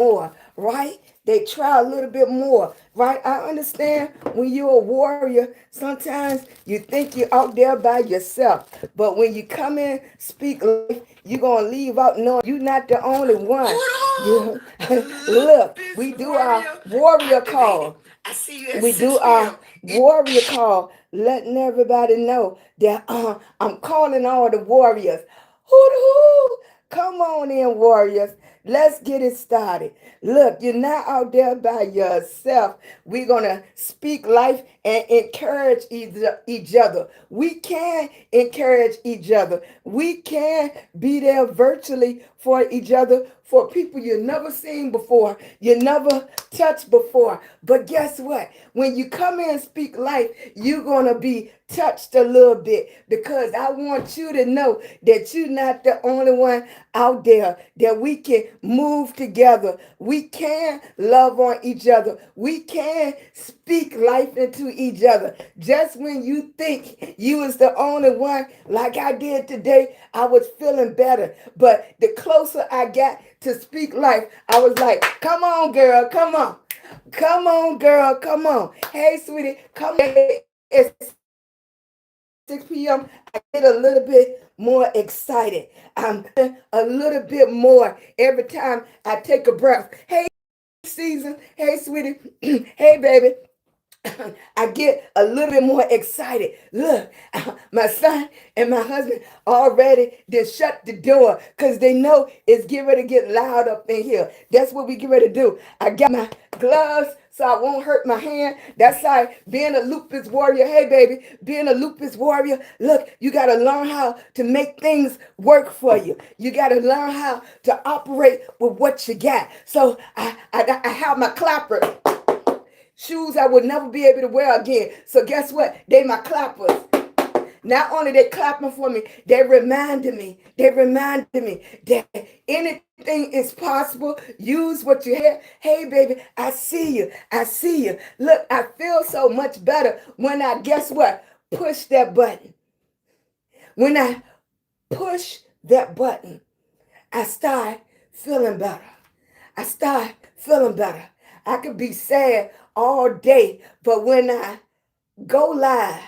more, right? They try a little bit more, right? I understand when you're a warrior, sometimes you think you're out there by yourself. But when you come in, speak life, you're going to leave out knowing you're not the only one. You, look, we do our warrior call. We do our warrior call, letting everybody know that I'm calling all the warriors. Hoo-hoo! Come on in, warriors. Let's get it started. Look, you're not out there by yourself. We're going to speak life and encourage each other. We can encourage each other. We can be there virtually for each other, for people you never seen before, you never touched before. But guess what? When you come in and speak life, you're going to be touched a little bit, because I want you to know that you're not the only one out there, that we can move together. We can love on each other. We can speak life into each other. Just when you think you was the only one, like I did today, I was feeling better. But the closer I got to speak life, I was like, come on, girl, come on. Come on, girl, come on. Hey, sweetie, come on. It's 6 p.m. I get a little bit more excited. I'm a little bit more every time I take a breath. Hey, season. Hey, sweetie. Hey, baby. I get a little bit more excited. Look, my son and my husband already did shut the door because they know it's getting ready to get loud up in here. That's what we get ready to do. I got my gloves so I won't hurt my hand. That's like being a lupus warrior. Hey, baby, being a lupus warrior. Look, you got to learn how to make things work for you. You got to learn how to operate with what you got. So I have my clapper. Shoes I would never be able to wear again. So guess what? They my clappers. Not only they clapping for me, they reminded me that anything is possible. Use what you have. Hey, baby, I see you. I see you. Look, I feel so much better when I, guess what? Push that button. When I push that button, I start feeling better. I start feeling better. I could be sad all day, but when I go live,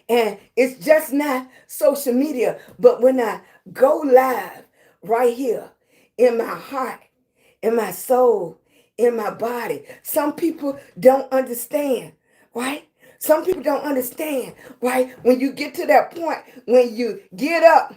and it's just not social media, but when I go live right here in my heart, in my soul, in my body, some people don't understand, right? Some people don't understand, right? When you get to that point, when you get up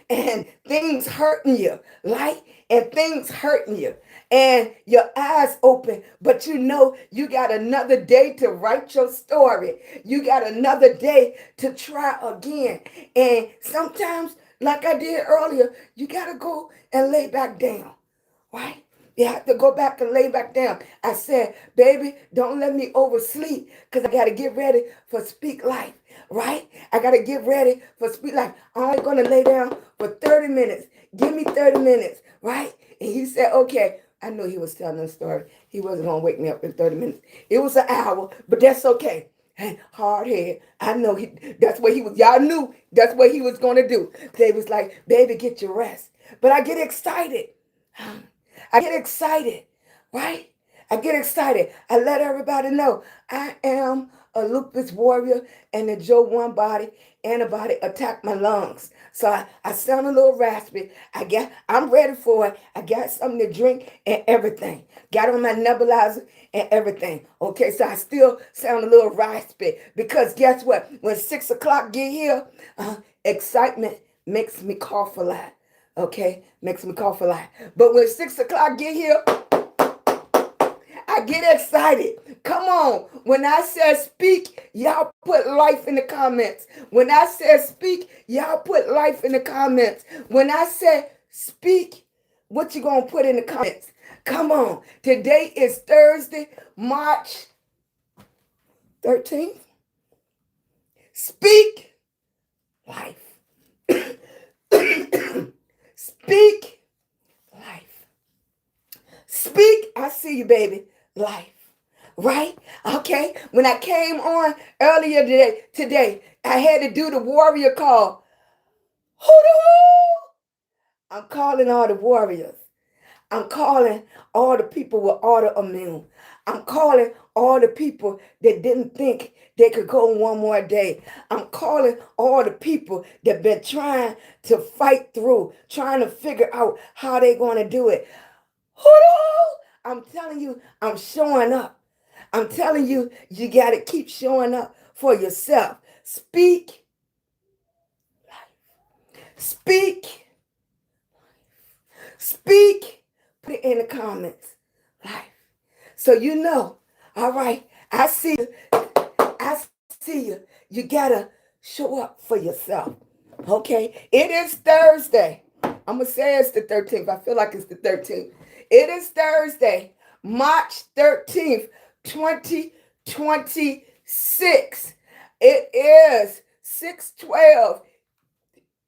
and things hurting you, right? And things hurting you, and your eyes open, but you know you got another day to write your story. You got another day to try again. And sometimes, like I did earlier, you got to go and lay back down, right? You have to go back and lay back down. I said, baby, don't let me oversleep, because I got to get ready for Speak Life, right? I got to get ready for Speak Life. I'm only going to lay down for 30 minutes. Give me 30 minutes, right? And he said, okay. I knew he was telling a story. He wasn't going to wake me up in 30 minutes. It was an hour, but that's okay. Hey, hard head. I know that's what he was. Y'all knew that's what he was going to do. They was like, baby, get your rest. But I get excited. I get excited, right? I get excited. I let everybody know I am a lupus warrior, and the Joe One body antibody attacked my lungs. So I sound a little raspy. I'm ready for it. I got something to drink and everything. Got on my nebulizer and everything. Okay, so I still sound a little raspy, because guess what? When 6 o'clock get here, excitement makes me cough a lot. Okay, makes me cough a lot. But when 6 o'clock get here, I get excited. Come on. When I said speak, y'all put life in the comments. When I said speak, y'all put life in the comments. When I said speak, what you gonna put in the comments? Come on. Today is Thursday, March 13th. Speak life. Speak life. Speak, I see you, baby, life. Right? Okay. When I came on earlier today, I had to do the warrior call. Hoo-doo! I'm calling all the warriors. I'm calling all the people with autoimmune. I'm calling all the people that didn't think they could go one more day. I'm calling all the people that been trying to fight through, trying to figure out how they going to do it. Hello! I'm telling you, I'm showing up. I'm telling you, you got to keep showing up for yourself. Speak, speak, speak. Put it in the comments. Life. So you know, all right, I see you. I see you. You got to show up for yourself. Okay? It is Thursday. I'm going to say it's the 13th. I feel like it's the 13th. It is Thursday, March 13th, 2026. It is 6:12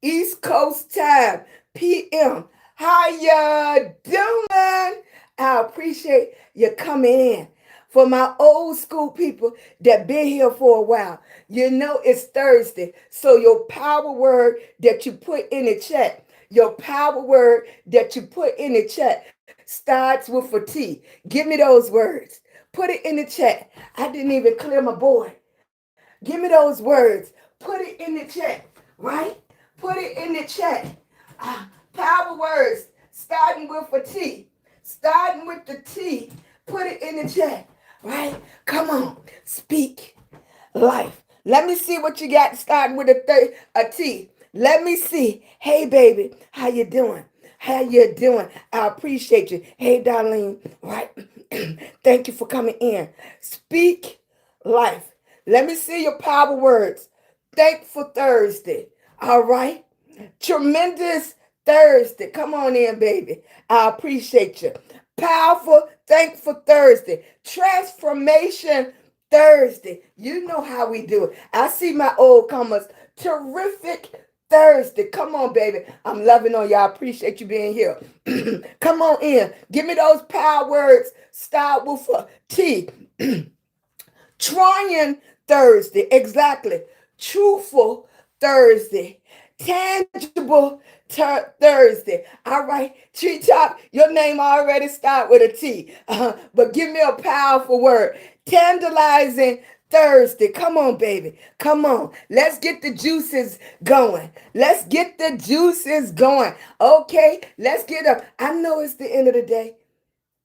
East Coast time, PM. How ya doing? I appreciate you coming in. For my old school people that been here for a while, you know it's Thursday. So your power word that you put in the chat, your power word that you put in the chat starts with a T. Give me those words. Put it in the chat. I didn't even clear my board. Give me those words. Put it in the chat, right? Put it in the chat. Power words starting with a T. Starting with the T. Put it in the chat, right? Come on. Speak life. Let me see what you got starting with a T. Let me see. Hey, baby, how you doing? How you doing? I appreciate you. Hey, Darlene, right? Thank you for coming in. Speak life. Let me see your power words. Thankful Thursday. All right. Tremendous Thursday. Come on in, baby. I appreciate you. Powerful, thankful Thursday. Transformation Thursday. You know how we do it. I see my old comers. Terrific Thursday. Come on, baby. I'm loving on y'all. Appreciate you being here. Come on in. Give me those power words. Start with a T. Trying Thursday. Exactly. Truthful Thursday. Tangible Thursday. All right. Treetop, your name already start with a T. But give me a powerful word. Tantalizing Thursday. Come on, baby. Come on. Let's get the juices going. Let's get the juices going. Okay. Let's get up. I know it's the end of the day.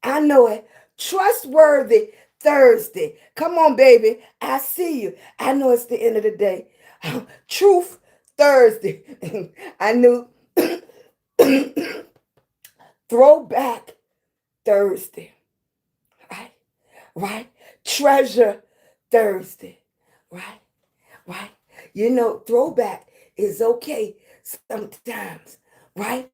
I know it. Trustworthy Thursday. Come on, baby. I see you. I know it's the end of the day. Truth Thursday. I knew. Throwback Thursday. Right? Right? Treasure Thursday. Right? Right? You know, throwback is okay sometimes. Right?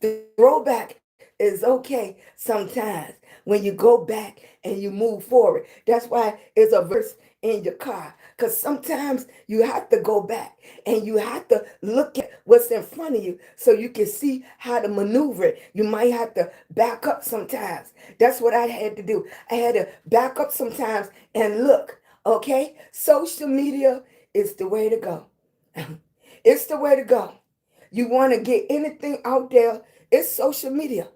The throwback is okay sometimes when you go back and you move forward. That's why it's a verse in your car. Because sometimes you have to go back and you have to look at what's in front of you so you can see how to maneuver it. You might have to back up sometimes. That's what I had to do. I had to back up sometimes and look. Okay? Social media is the way to go. It's the way to go. You want to get anything out there, it's social media.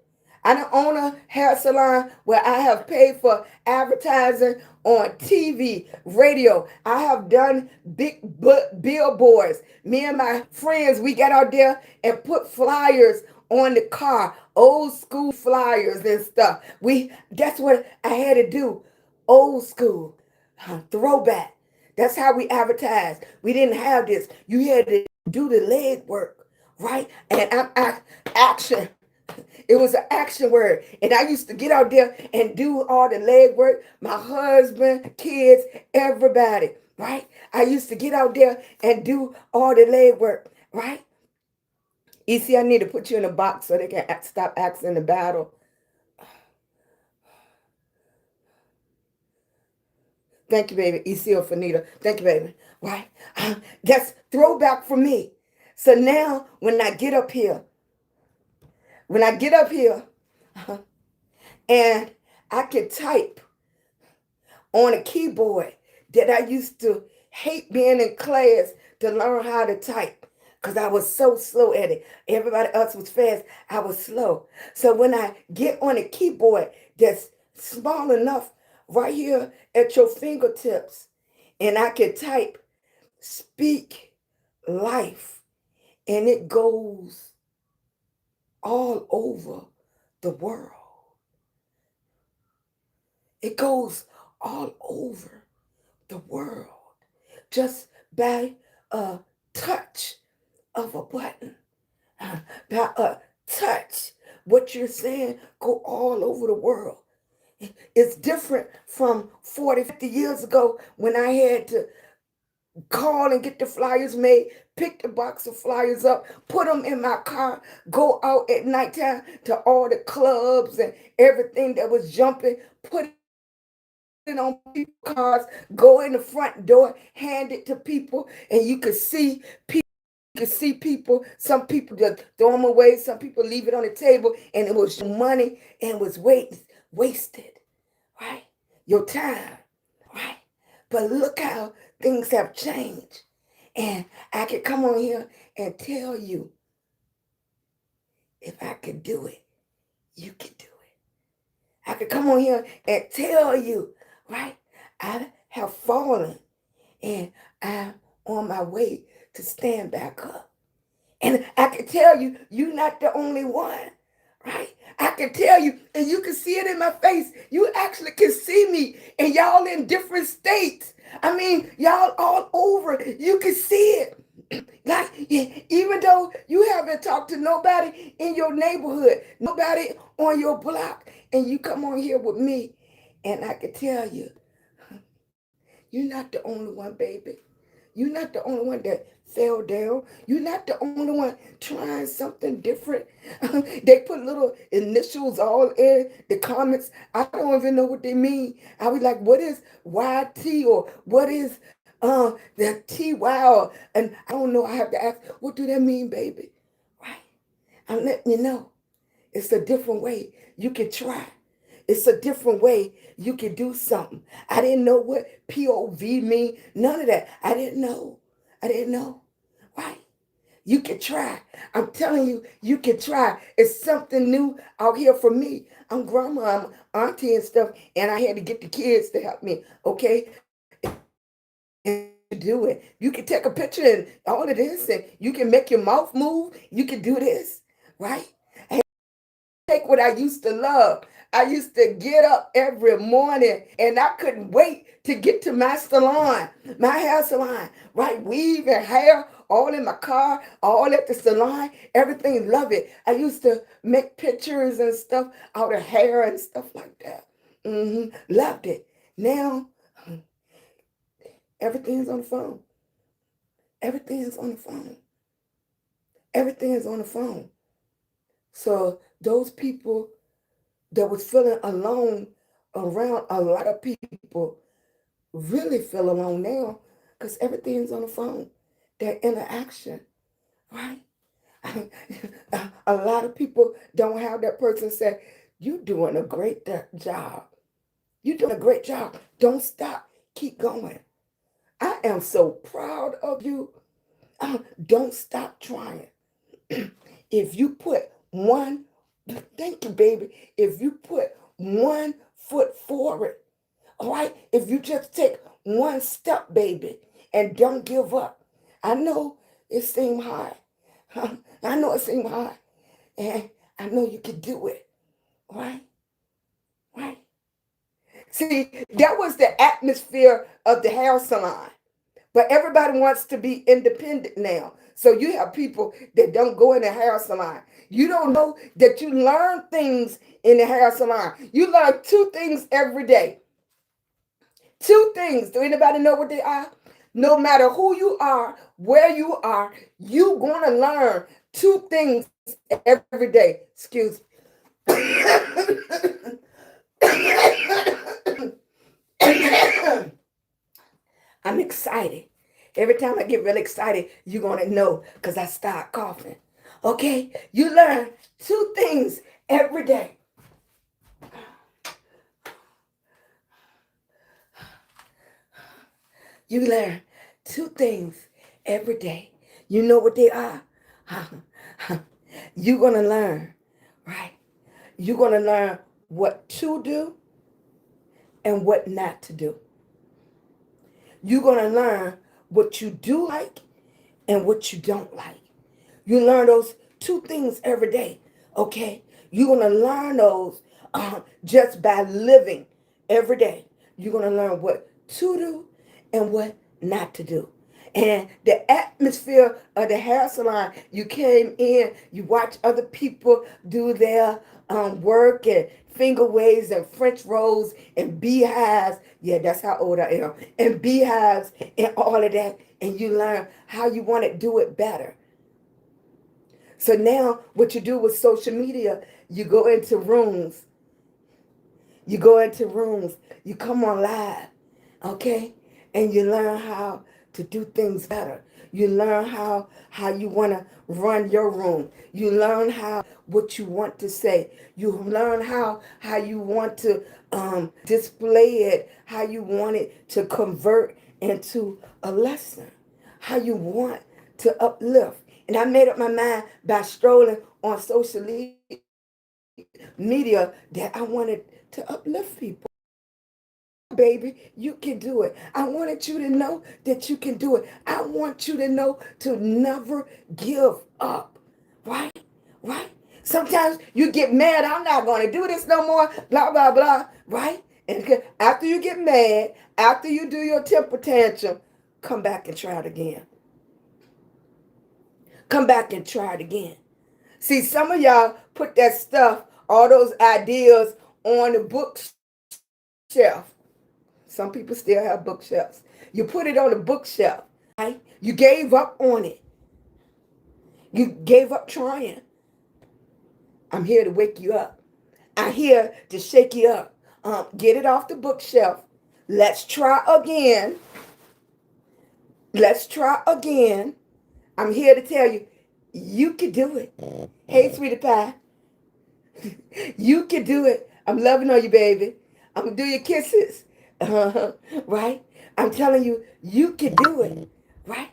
I don't own a hair salon where I have paid for advertising on TV, radio. I have done big billboards. Me and my friends, we got out there and put flyers on the car, old school flyers and stuff. That's what I had to do. Old school, throwback. That's how we advertised. We didn't have this. You had to do the leg work, right? And action. It was an action word. And I used to get out there and do all the leg work. My husband, kids, everybody, right? I used to get out there and do all the leg work, right? You see, I need to put you in a box so they can stop asking the battle. Thank you, baby. ECO for Nita. Thank you, baby. Right? That's throwback for me. So now when I get up here, and I can type on a keyboard that I used to hate being in class to learn how to type. because I was so slow at it. Everybody else was fast. I was slow. So when I get on a keyboard that's small enough right here at your fingertips, and I can type speak life, and it goes all over the world. It goes all over the world just by a touch of a button. By a touch, what you're saying go all over the world. It's different from 40, 50 years ago when I had to call and get the flyers made, pick the box of flyers up, put them in my car, go out at nighttime to all the clubs and everything that was jumping, put it on people's cars, go in the front door, hand it to people, and you could see people, some people just throw them away, some people leave it on the table, and it was your money and was wasted, right? Your time, right? But look how things have changed. And I could come on here and tell you, if I could do it, you could do it. I could come on here and tell you, right? I have fallen and I'm on my way to stand back up. And I can tell you, you're not the only one, right? I can tell you, and you can see it in my face. You actually can see me, and y'all in different states. I mean, y'all all over. You can see it. Like, even though you haven't talked to nobody in your neighborhood, nobody on your block, and you come on here with me, and I can tell you, you're not the only one, baby. You're not the only one that fell down. You're not the only one trying something different. They put little initials all in the comments. I don't even know what they mean. I was like, what is YT, or what is the TY? And I don't know. I have to ask, what do that mean, baby? Right? I'm letting you know. It's a different way you can try. It's a different way you can do something. I didn't know what POV mean. None of that. I didn't know. I didn't know. Right? You can try. I'm telling you, you can try. It's something new out here for me. I'm grandma, I'm auntie and stuff, and I had to get the kids to help me. Okay? And do it. You can take a picture and all of this, and you can make your mouth move. You can do this. Right? Take what I used to love. I used to get up every morning and I couldn't wait to get to my salon, my hair salon, right? Weave and hair all in my car, all at the salon, everything, love it. I used to make pictures and stuff out of hair and stuff like that. Loved it. Now, everything's on the phone. Everything's on the phone. Everything is on the phone. So those people that was feeling alone around a lot of people really feel alone now because everything's on the phone. That interaction, right? A lot of people don't have that person say, you're doing a great job. You're doing a great job. Don't stop. Keep going. I am so proud of you. Don't stop trying. If you put one, thank you, baby. If you put one foot forward, all right? If you just take one step, baby, and don't give up. I know it seemed hard. I know it seemed hard. And I know you can do it. All right? Right? See, that was the atmosphere of the hair salon. But everybody wants to be independent now. So you have people that don't go in the hair salon. You don't know that you learn things in the hair salon. You learn two things every day. Two things. Do anybody know what they are? No matter who you are, where you are, you're going to learn two things every day. Excuse I'm excited. Every time I get really excited, you're going to know because I start coughing. Okay? You learn two things every day. You learn two things every day. You know what they are? You're going to learn, right? You're going to learn what to do and what not to do. You're going to learn what you do like and what you don't like. You learn those two things every day, okay? You're going to learn those just by living every day. You're going to learn what to do and what not to do. And the atmosphere of the hair salon, you came in, you watch other people do their work and finger waves and French rolls and beehives. Yeah, that's how old I am. And beehives and all of that. And you learn how you want to do it better. So now what you do with social media, you go into rooms. You go into rooms. You come on live, okay? And you learn how to do things better. You learn how you want to run your room. You learn how what you want to say. You learn how you want to display it, how you want it to convert into a lesson, how you want to uplift. And I made up my mind by strolling on social media that I wanted to uplift people. Baby, you can do it. I wanted you to know that you can do it. I want you to know to never give up. Right? Right? Sometimes you get mad, I'm not going to do this no more, blah, blah, blah. Right? And after you get mad, after you do your temper tantrum, come back and try it again. Come back and try it again. See, some of y'all put that stuff, all those ideas on the bookshelf. Some people still have bookshelves. You put it on the bookshelf, right? You gave up on it. You gave up trying. I'm here to wake you up. I'm here to shake you up. Get it off the bookshelf. Let's try again. Let's try again. I'm here to tell you, you can do it. Hey, sweetie pie. You can do it. I'm loving on you, baby. I'm going to do your kisses. Right? I'm telling you, you can do it. Right?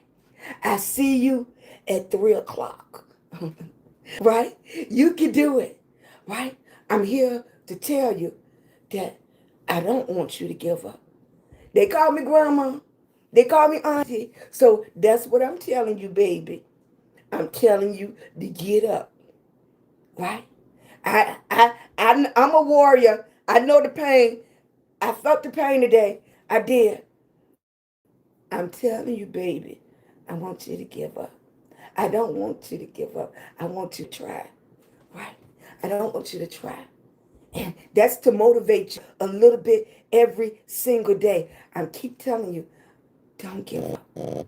I see you at 3 o'clock. Right? You can do it. Right? I'm here to tell you that I don't want you to give up. They call me grandma. They call me auntie. So that's what I'm telling you, baby. I'm telling you to get up. Right? I'm a warrior. I know the pain. I felt the pain today. I did. I'm telling you, baby, I want you to give up. I don't want you to give up. I want you to try. Right? I don't want you to try. And that's to motivate you a little bit every single day. I keep telling you, don't give up.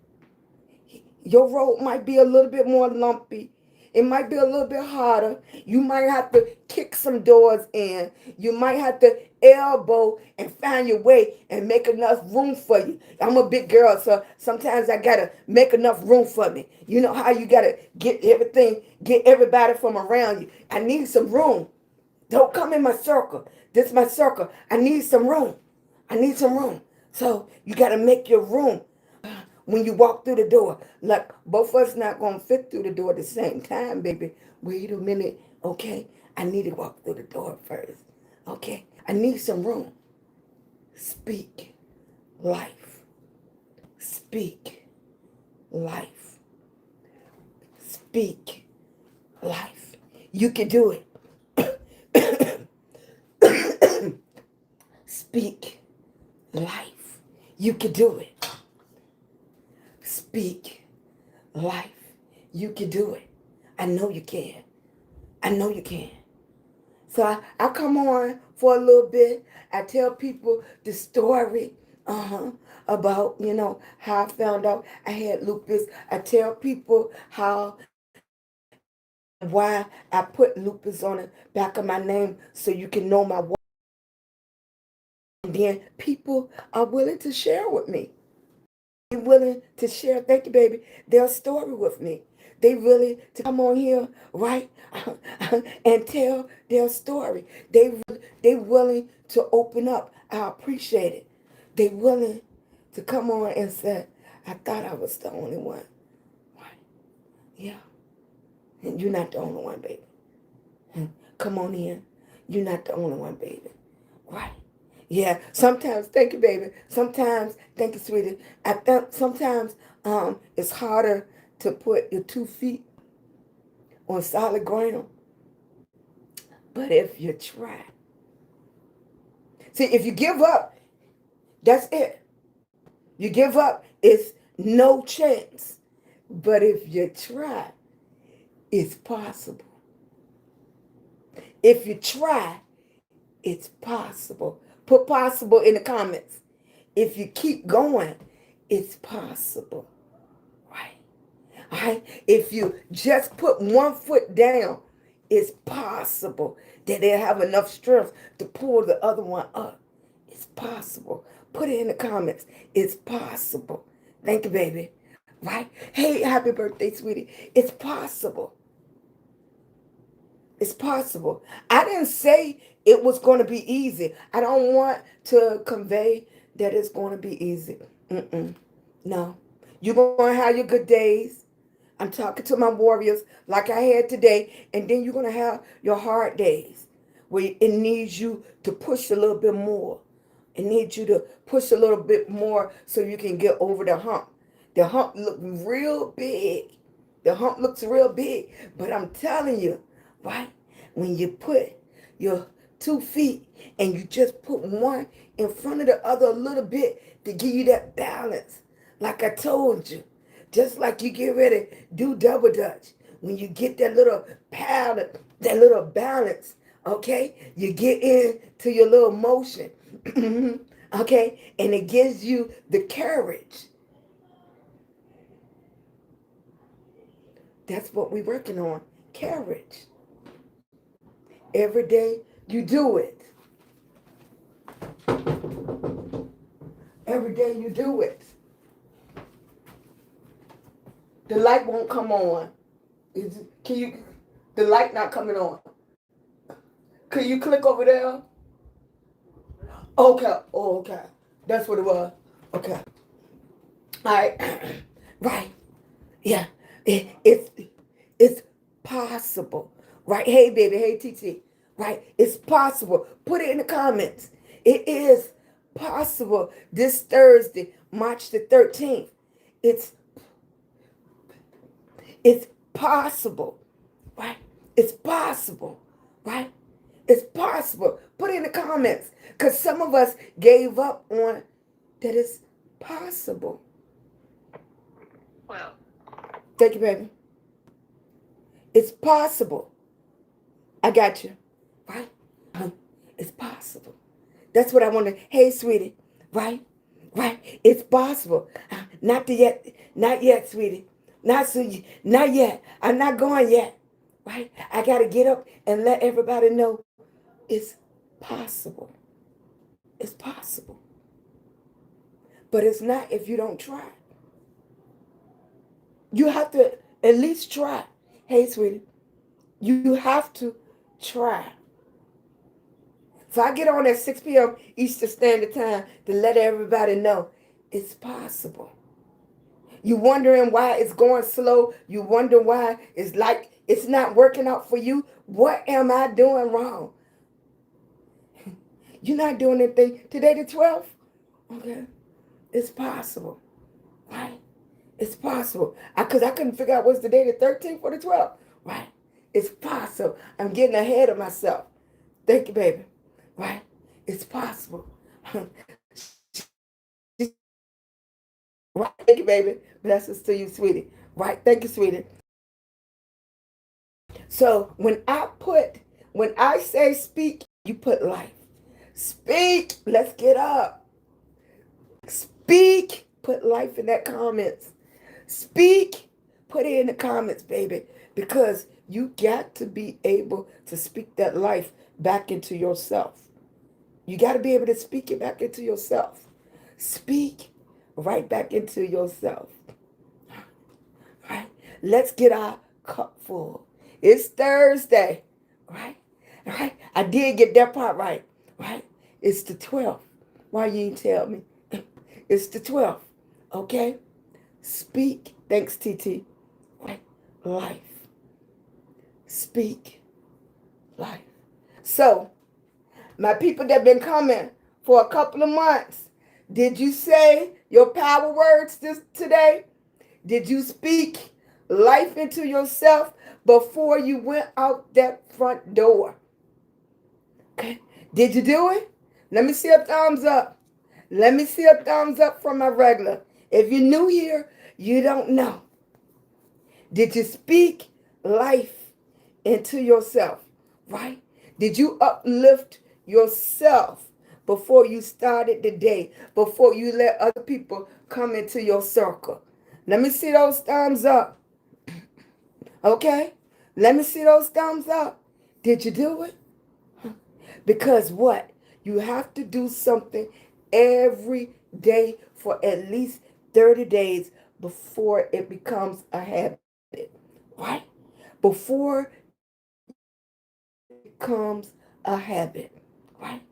Your road might be a little bit more lumpy. It might be a little bit harder. You might have to kick some doors in. You might have to elbow and find your way and make enough room for you. I'm a big girl, so sometimes I got to make enough room for me. You know how you got to get everything, get everybody from around you. I need some room. Don't come in my circle. This is my circle. I need some room. I need some room. So you got to make your room when you walk through the door. Like, both of us not going to fit through the door at the same time, baby. Wait a minute, okay? I need to walk through the door first, okay? I need some room. Speak life. Speak life. Speak life. You can do it. Speak life. You can do it. Speak life. You can do it. I know you can. I know you can. So I come on for a little bit. I tell people the story about, how I found out I had lupus. I tell people why I put lupus on the back of my name so you can know my work. And then people are willing to share with me. They're willing to share, thank you, baby, their story with me. They really to come on here, right, and tell their story. They willing to open up. I appreciate it. They willing to come on and say, I thought I was the only one. Right? Yeah. And you're not the only one, baby. Come on in. You're not the only one, baby. Right. Yeah. Sometimes, thank you, baby. Sometimes, thank you, sweetie. I think sometimes it's harder to put your 2 feet on solid ground. But if you try, see, if you give up, that's it. You give up, it's no chance. But if you try, it's possible. If you try, it's possible. Put possible in the comments. If you keep going, it's possible. Right? All right? If you just put 1 foot down, it's possible that they'll have enough strength to pull the other one up. It's possible. Put it in the comments. It's possible. Thank you, baby. Right? Hey, happy birthday, sweetie. It's possible. It's possible. I didn't say it was going to be easy. I don't want to convey that it's going to be easy. No. You're going to have your good days. I'm talking to my warriors like I had today. And then you're going to have your hard days where it needs you to push a little bit more. It needs you to push a little bit more so you can get over the hump. The hump looks real big. The hump looks real big. But I'm telling you, right? When you put your 2 feet and you just put one in front of the other a little bit to give you that balance. Like I told you, just like you get ready to do double dutch. When you get that little pattern, that little balance, okay? You get into your little motion, okay? And it gives you the courage. That's what we're working on, courage. Every day you do it. Every day you do it. The light won't come on. The light not coming on. Can you click over there? Okay. Oh, okay. That's what it was. Okay. All right. Right. Yeah. It's possible. Right. Hey, baby. Hey, TT. Right. It's possible. Put it in the comments. It is possible this Thursday, March the 13th. It's possible. Right. It's possible. Right. It's possible. Put it in the comments. Because some of us gave up on that it's possible. Well, Thank you, baby. It's possible. I got you. Right? It's possible. That's what I want to. Hey, sweetie. Right? Right? It's possible. Not yet, sweetie. Not yet. I'm not going yet. Right? I got to get up and let everybody know it's possible. It's possible. But it's not if you don't try. You have to at least try. Hey, sweetie. You have to try. So I get on at 6 p.m. Eastern Standard Time to let everybody know it's possible. You wondering why it's going slow. You wonder why it's like it's not working out for you. What am I doing wrong? You're not doing anything. Today the 12th? Okay. It's possible. Right? It's possible. Because I couldn't figure out what's the day, the 13th or the 12th. Right? It's possible. I'm getting ahead of myself. Thank you, baby. Right? It's possible. Right? Thank you, baby. Blessings to you, sweetie. Right? Thank you, sweetie. So when I say speak, you put life. Speak. Let's get up. Speak. Put life in that comments. Speak. Put it in the comments, baby. Because you got to be able to speak that life back into yourself. You got to be able to speak it back into yourself. Speak right back into yourself. Right? Let's get our cup full. It's Thursday. Right? Right? I did get that part right. Right? It's the 12th. Why you ain't tell me? It's the 12th. Okay? Speak. Thanks, TT. Right? life. Speak life. So, my people that been coming for a couple of months, did you say your power words today? Did you speak life into yourself before you went out that front door? Okay. Did you do it? Let me see a thumbs up. Let me see a thumbs up from my regular. If you're new here, you don't know. Did you speak life into yourself? Right? Did you uplift yourself before you started the day, before you let other people come into your circle? Let me see those thumbs up. Okay? Let me see those thumbs up. Did you do it? Because what? You have to do something every day for at least 30 days before it becomes a habit. Right? Before it becomes a habit. Right?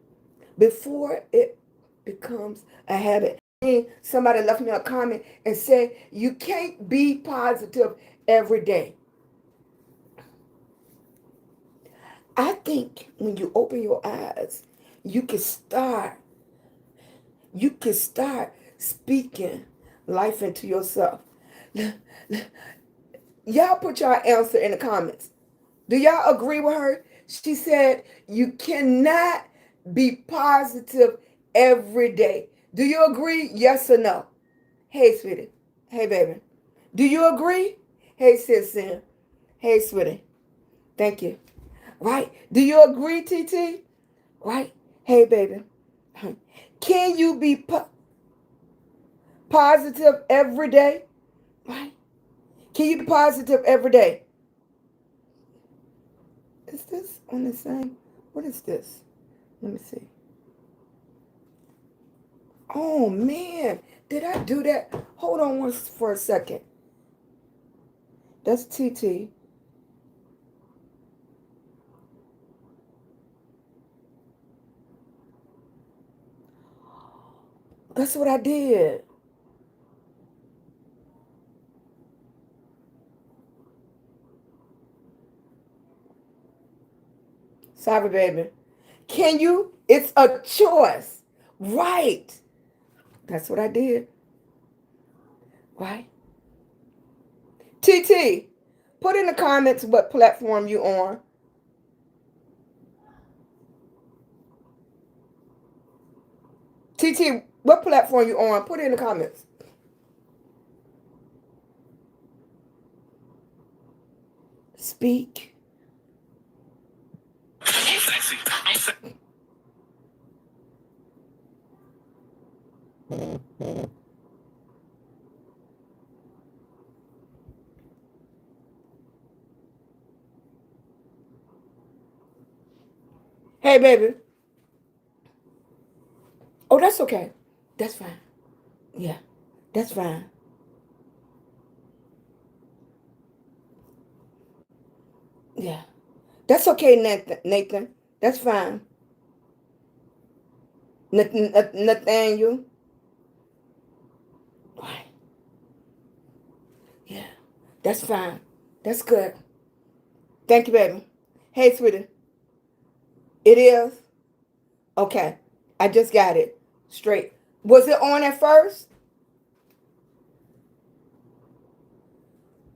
Before it becomes a habit. Somebody left me a comment and said, you can't be positive every day. I think when you open your eyes, you can start speaking life into yourself. Y'all put your answer in the comments. Do y'all agree with her? She said you cannot be positive every day. Do you agree? Yes or no? Hey, sweetie. Hey, baby. Do you agree? Hey, sis. Hey, sweetie. Thank you. Right? Do you agree, TT? Right? Hey, baby. Can you be positive every day? Right? Can you be positive every day? Is this on the same? What is this? Let me see. Oh, man. Did I do that? Hold on for a second. That's TT. That's what I did. Sorry, baby. Can you? It's a choice. Right. That's what I did. Right. TT, put in the comments what platform you on. TT, what platform you on? Put it in the comments. Speak. Hey, baby. Oh, that's okay. That's fine. Yeah, that's fine. Yeah, that's okay, Nathan. Nathan. That's fine. Nathaniel. Right. Yeah, that's fine. That's good. Thank you, baby. Hey, sweetie. It is? Okay. I just got it straight. Was it on at first?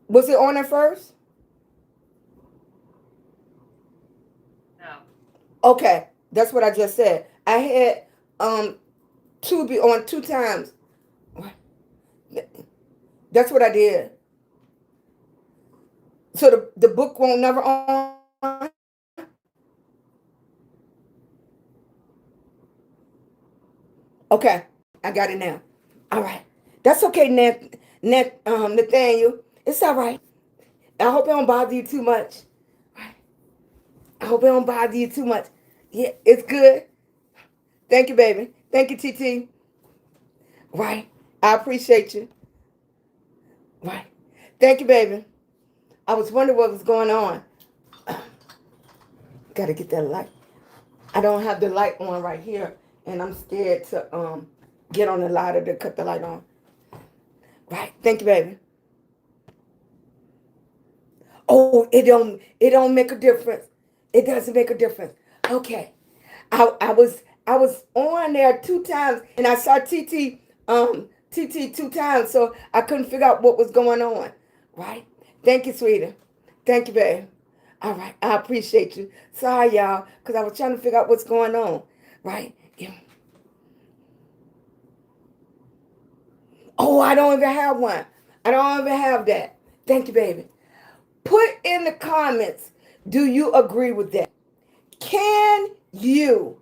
Was it on at first? Okay. That's what I just said. I had to be on 2 times. That's what I did. So the book won't never on. Okay, I got it now. All right. That's okay, Nathaniel. It's all right. I hope it don't bother you too much. Right. I hope it don't bother you too much. Yeah, it's good. Thank you, baby. Thank you, TT. Right. I appreciate you. Right. Thank you, baby. I was wondering what was going on. Gotta get that light. I don't have the light on right here, and I'm scared to get on the ladder to cut the light on. Right. Thank you, baby. Oh, it don't make a difference. It doesn't make a difference. Okay. I was on there 2 times and I saw TT 2 times, so I couldn't figure out what was going on. Right? Thank you, sweetie. Thank you, babe. All right, I appreciate you. Sorry, y'all, because I was trying to figure out what's going on. Right? Yeah. Oh, I don't even have one. I don't even have that. Thank you, baby. Put in the comments, do you agree with that? Can you,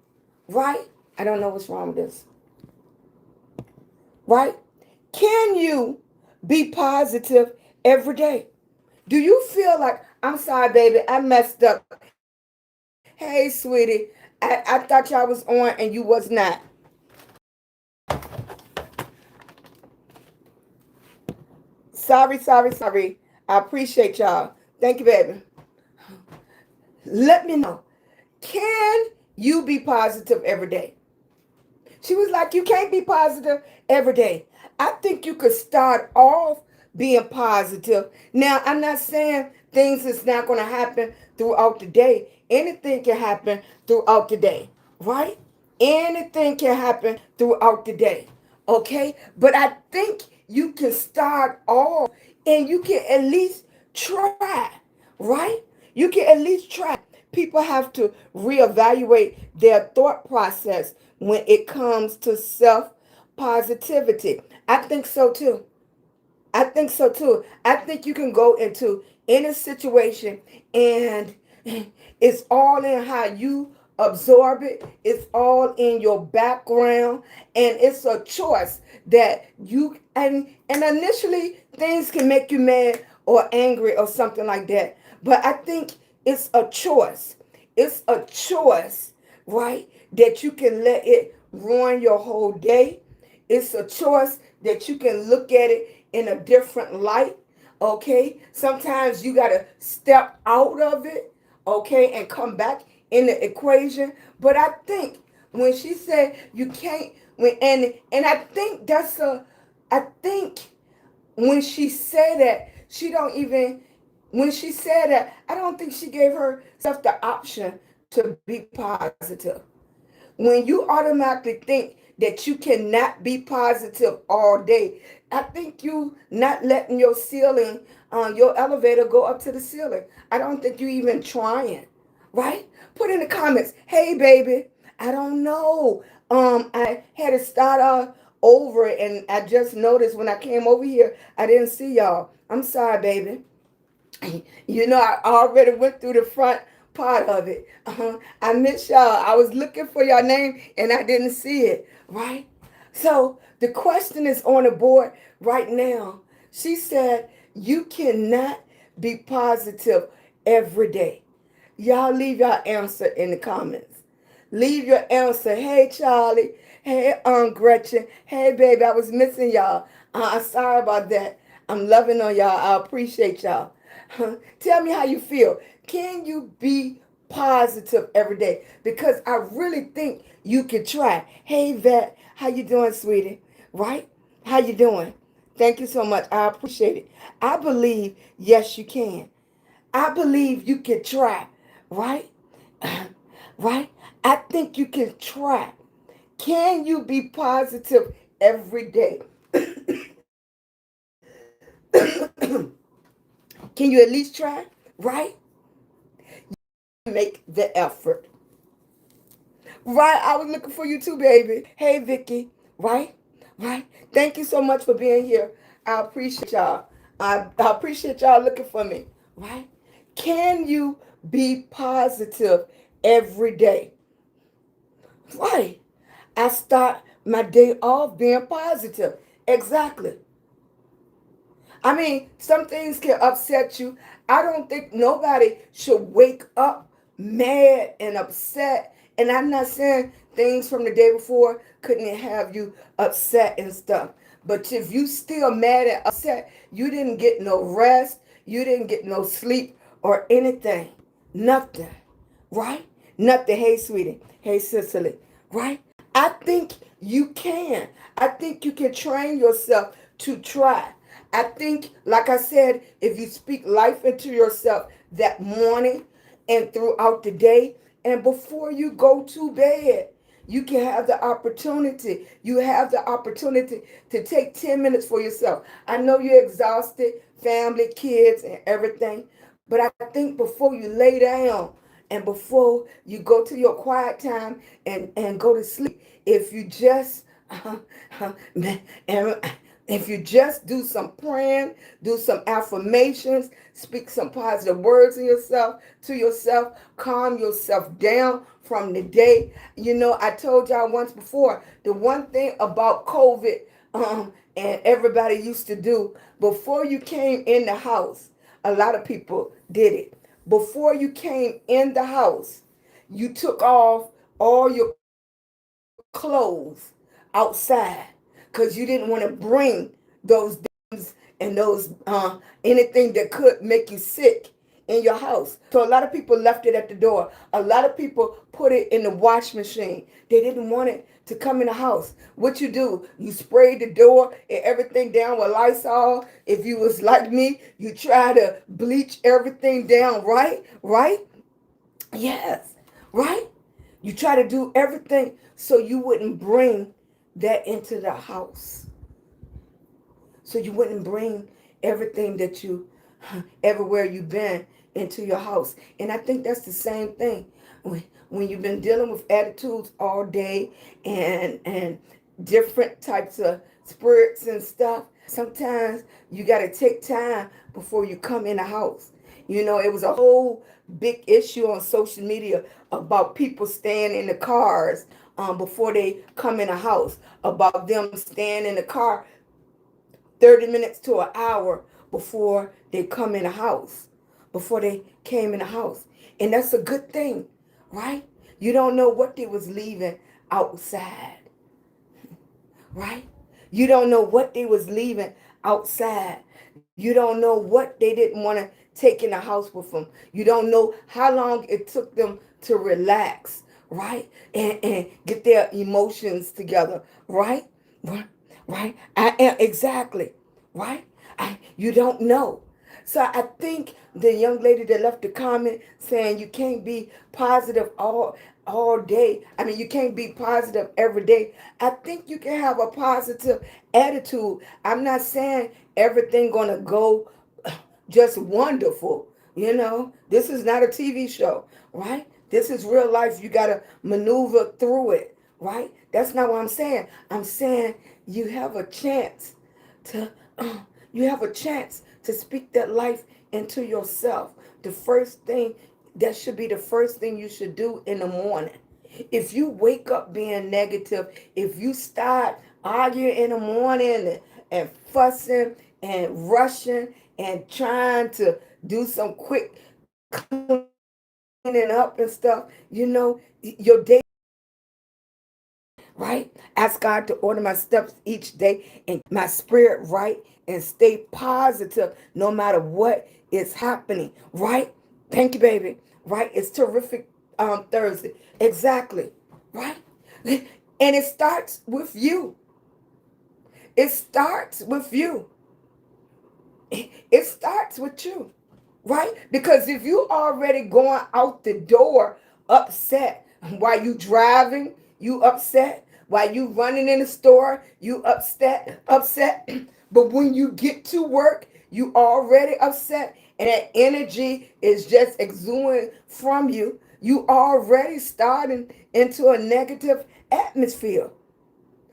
right? I don't know what's wrong with this. Right? Can you be positive every day? Do you feel like, I'm sorry, baby, I messed up. Hey, sweetie, I thought y'all was on and you was not. Sorry. I appreciate y'all. Thank you, baby. Let me know. Can you be positive every day? She was like, you can't be positive every day. I think you could start off being positive. Now, I'm not saying things is not going to happen throughout the day. Anything can happen throughout the day, right? Anything can happen throughout the day, okay? But I think you can start off and you can at least try, right? You can at least try. People have to reevaluate their thought process when it comes to self positivity. I think so too. I think so too. I think you can go into any situation and it's all in how you absorb it. It's all in your background and it's a choice that you and initially things can make you mad or angry or something like that. But I think it's a choice. It's a choice, right? That you can let it ruin your whole day. It's a choice that you can look at it in a different light, okay? Sometimes you got to step out of it, okay, and come back in the equation. But I think when she said you can't, and I think I think when she said that, she don't even, when she said that, I don't think she gave herself the option to be positive. When you automatically think that you cannot be positive all day, I think you not letting your ceiling, your elevator go up to the ceiling. I don't think you even trying, right? Put in the comments, hey baby, I don't know. I had to start over and I just noticed when I came over here, I didn't see y'all. I'm sorry, baby. You know, I already went through the front part of it. I miss y'all. I was looking for your name and I didn't see it, right? So the question is on the board right now. She said, you cannot be positive every day. Y'all leave your answer in the comments. Leave your answer. Hey, Charlie. Hey, Gretchen. Hey, baby, I was missing y'all. I'm sorry about that. I'm loving on y'all. I appreciate y'all. Tell me how you feel. Can you be positive every day? Because I really think you can try. Hey, Vet, how you doing, sweetie? Right? How you doing? Thank you so much. I appreciate it. I believe, yes, you can. I believe you can try, right? Right? I think you can try. Can you be positive every day? Can you at least try, right? Make the effort. Right? I was looking for you too, baby. Hey, Vicky. Right? Right? Thank you so much for being here. I appreciate y'all. I appreciate y'all looking for me. Right? Can you be positive every day? Right. I start my day off being positive. Exactly. I mean, some things can upset you. I don't think nobody should wake up mad and upset. And I'm not saying things from the day before couldn't have you upset and stuff. But if you still mad and upset, you didn't get no rest, you didn't get no sleep or anything. Nothing. Right? Nothing. Hey, sweetie. Hey, Cicely. Right? I think you can. I think you can train yourself to try. I think, like I said, if you speak life into yourself that morning and throughout the day and before you go to bed, you can have the opportunity. You have the opportunity to take 10 minutes for yourself. I know you're exhausted, family, kids, and everything. But I think before you lay down and before you go to your quiet time and go to sleep, if you just and if you just do some praying, do some affirmations, speak some positive words in yourself to yourself, calm yourself down from the day. You know, I told y'all once before, the one thing about COVID, and everybody used to do before you came in the house, a lot of people did it. Before you came in the house, you took off all your clothes outside because you didn't want to bring those and those anything that could make you sick in your house. So a lot of people left it at the door. A lot of people put it in the wash machine. They didn't want it to come in the house. What you do? You sprayed the door and everything down with Lysol. If you was like me, you try to bleach everything down, right? Right? Yes. Right? You try to do everything so you wouldn't bring that into the house. So you wouldn't bring everything that you, everywhere you've been into your house. And I think that's the same thing. When you've been dealing with attitudes all day and different types of spirits and stuff, sometimes you got to take time before you come in the house. You know, it was a whole big issue on social media about people staying in the cars before they come in the house, about them staying in the car 30 minutes to an hour before they come in the house, before they came in the house. And that's a good thing, right? You don't know what they was leaving outside, right? You don't know what they was leaving outside. You don't know what they didn't want to take in the house with them. You don't know how long it took them to relax, right? And get their emotions together, right? Right? Right? I am exactly, right? You don't know. So I think the young lady that left the comment saying you can't be positive all day. I mean, you can't be positive every day. I think you can have a positive attitude. I'm not saying everything gonna go just wonderful. You know, this is not a TV show, right? This is real life. You got to maneuver through it, right? That's not what I'm saying. I'm saying you have a chance to, you have a chance to speak that life into yourself. The first thing, that should be the first thing you should do in the morning. If you wake up being negative, if you start arguing in the morning and fussing and rushing and trying to do some quick cleaning up and stuff, you know, your day right. Ask God to order my steps each day and my spirit right and stay positive no matter what is happening. Right? Thank you, baby. Right? It's terrific Thursday. Exactly. Right? And it starts with you. It starts with you. It starts with you, right? Because if you already going out the door upset while you driving, you upset. While you running in the store, you upset. But when you get to work, you already upset, and that energy is just exuding from you. You already starting into a negative atmosphere,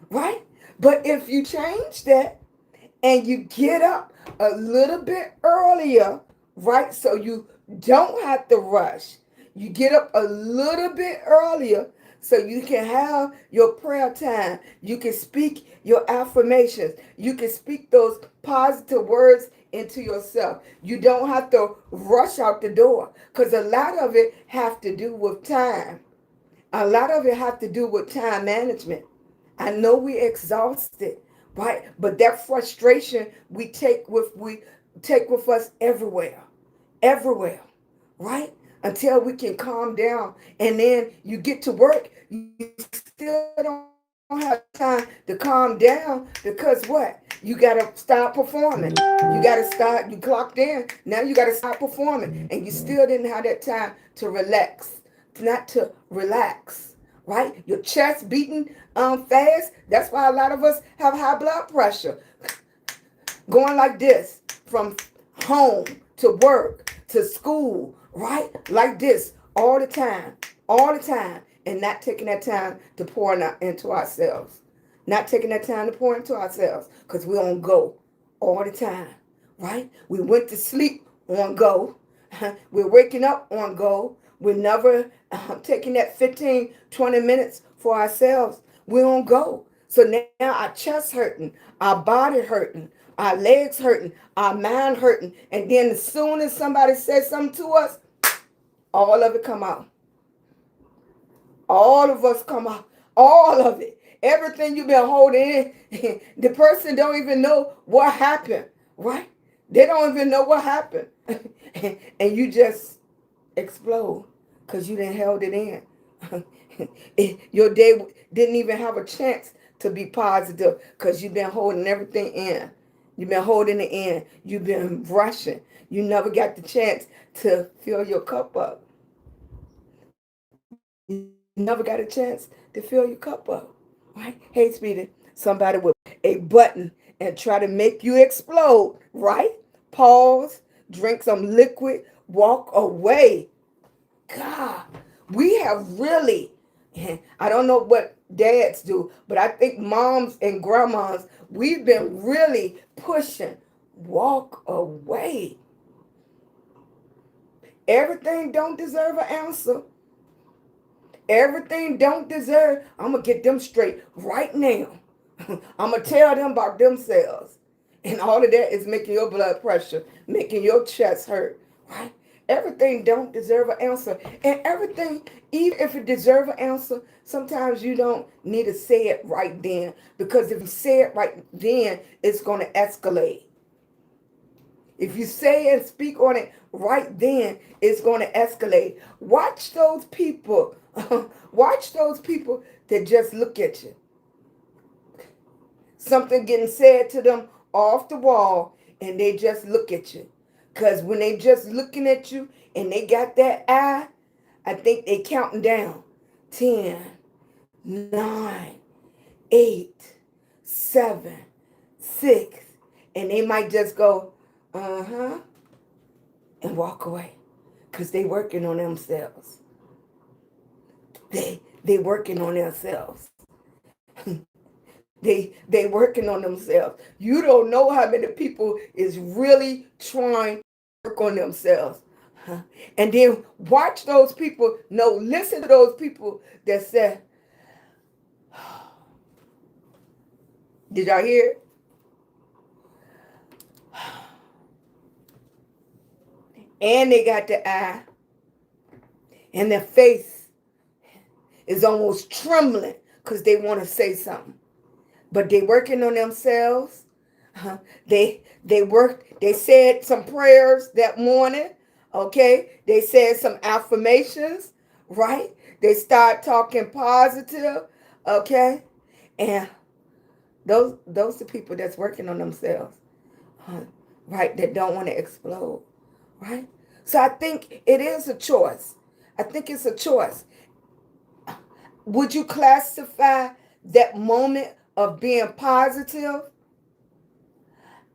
right? But if you change that and you get up a little bit earlier, right? So you don't have to rush. You get up a little bit earlier so you can have your prayer time. You can speak your affirmations. You can speak those positive words into yourself. You don't have to rush out the door because a lot of it have to do with time. A lot of it have to do with time management. I know we're exhausted, right? But that frustration we take with us everywhere, everywhere, right? Until we can calm down, and then you get to work, you still don't have time to calm down because what? You You got to start performing. You clocked in. Now you got to start performing. And you still didn't have that time to relax. Not to relax, right? Your chest beating fast. That's why a lot of us have high blood pressure. Going like this from home to work to school, right? Like this all the time, and not taking that time to pour into ourselves. Not taking that time to pour into ourselves because we on go all the time, right? We went to sleep on go. We're waking up on go. We're never taking that 15, 20 minutes for ourselves. We're on go. So now our chest hurting, our body hurting, our legs hurting, our mind hurting. And then as soon as somebody says something to us, all of it come out. All of us come out. All of it. Everything you've been holding in, the person don't even know what happened, right? They don't even know what happened. And you just explode because you didn't held it in. Your day didn't even have a chance to be positive because you've been holding everything in. You've been holding it in. You've been rushing. You never got the chance to fill your cup up. You never got a chance to fill your cup up. Right? Hey, Speedy, somebody with a button and try to make you explode. Right? Pause, drink some liquid, walk away. God, we have really, I don't know what dads do, but I think moms and grandmas, we've been really pushing, walk away. Everything don't deserve an answer. Everything don't deserve, I'm going to get them straight right now. I'm going to tell them about themselves. And all of that is making your blood pressure, making your chest hurt, right? Everything don't deserve an answer. And everything, even if it deserves an answer, sometimes you don't need to say it right then. Because if you say it right then, it's going to escalate. If you say and speak on it right then, it's going to escalate. Watch those people. Watch those people that just look at you. Something getting said to them off the wall, and they just look at you. Because when they just looking at you and they got that eye, I think they counting down. 10, 9, 8, 7, 6. And they might just go, uh-huh, and walk away. Because they working on themselves. They working on themselves. They working on themselves. You don't know how many people is really trying to work on themselves. And then watch those people. No, listen to those people that say, did y'all hear it? And they got the eye. And their face is almost trembling because they want to say something. But they working on themselves. They said some prayers that morning. Okay. They said some affirmations, right? They start talking positive. Okay. And those are people that's working on themselves. Right? That don't want to explode. Right? So I think it is a choice. I think it's a choice. Would you classify that moment of being positive?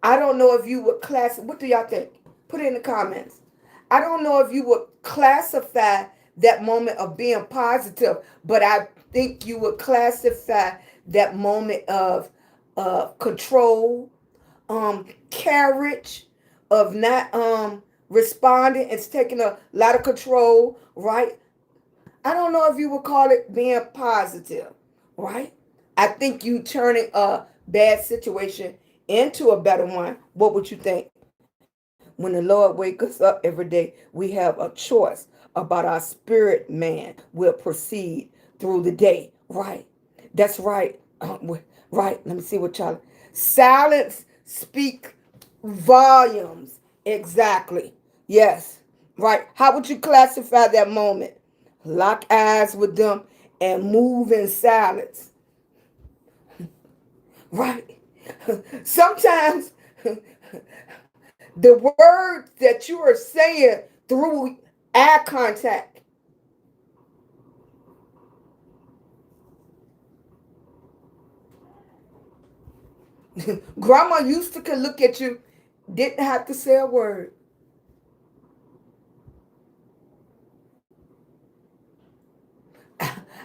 I don't know if you would what do y'all think? Put it in the comments. I don't know if you would classify that moment of being positive, but I think you would classify that moment of control, courage, of not responding. It's taking a lot of control, right? I don't know if you would call it being positive, right? I think you turning a bad situation into a better one. What would you think? When the Lord wakes us up every day, we have a choice about our spirit man will proceed through the day, right? That's right. Right. Let me see what y'all. Silence speak volumes. Exactly. Yes. Right. How would you classify that moment? Lock eyes with them and move in silence. Right. Sometimes the words that you are saying through eye contact, grandma used to could look at you, didn't have to say a word.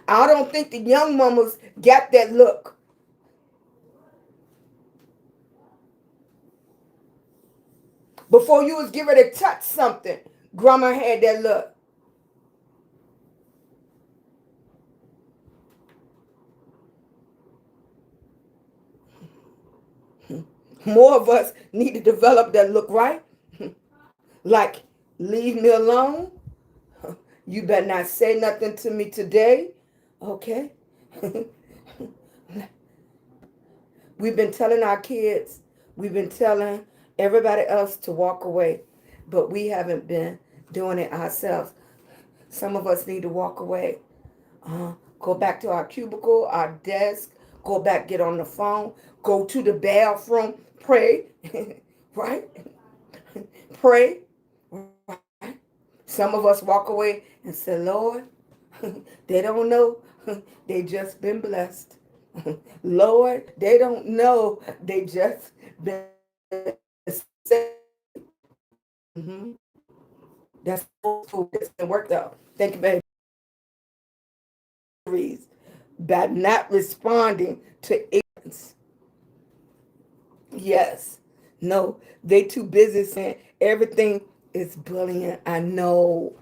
I don't think the young mamas got that look. Before you was getting ready to touch something, grandma had that look. More of us need to develop that look, right? Like, leave me alone. You better not say nothing to me today. Okay? We've been telling our kids, we've been telling everybody else to walk away, but we haven't been doing it ourselves. Some of us need to walk away. Go back to our cubicle, our desk, go back, get on the phone, go to the bathroom, pray, right? Pray, right? Some of us walk away and say, Lord, they don't know. They just been blessed. Lord, they don't know. They just been saved. Mm-hmm. That's food. That's work though. Thank you, baby. By not responding to ignorance. Yes. No, they too busy saying everything is bullying. I know.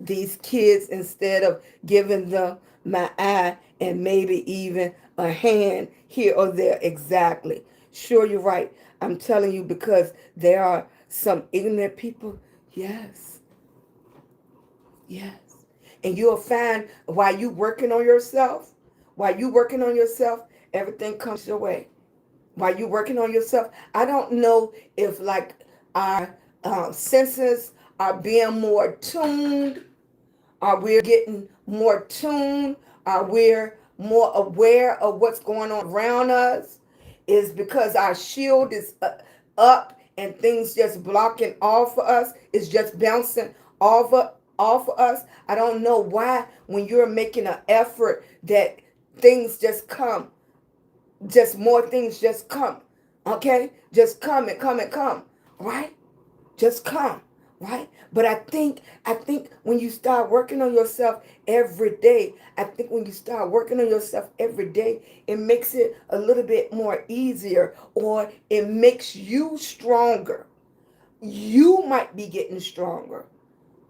These kids, instead of giving them my eye and maybe even a hand here or there, exactly. Sure, you're right. I'm telling you because there are some ignorant people. Yes. Yes. And you'll find while you working on yourself, everything comes your way. While you working on yourself, I don't know if like our senses are being more tuned. Are we getting more tuned? Are we more aware of what's going on around us? Is because our shield is up and things just blocking off of us? It's just bouncing off of us? I don't know why when you're making an effort that things just come, just more things just come. Okay? Just come and come and come. Right? Just come, right? But I think when you start working on yourself every day, I think when you start working on yourself every day, it makes it a little bit more easier, or it makes you stronger. You might be getting stronger.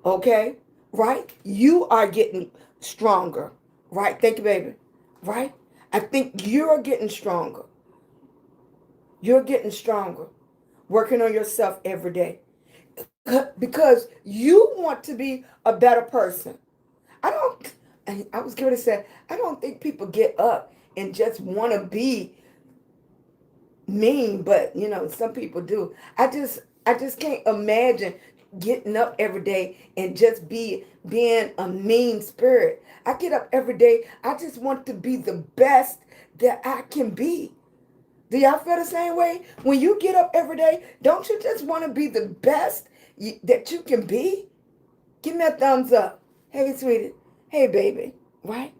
Okay? Right? You are getting stronger. Right? Thank you, baby. Right? I think you're getting stronger. You're getting stronger. Working on yourself every day. Because you want to be a better person. I don't, I was going to say, I don't think people get up and just want to be mean, but some people do. I just can't imagine getting up every day and just being a mean spirit. I get up every day. I just want to be the best that I can be. Do y'all feel the same way? When you get up every day, don't you just want to be the best that you can be? Give me a thumbs up. Hey, sweetie. Hey, baby. Right?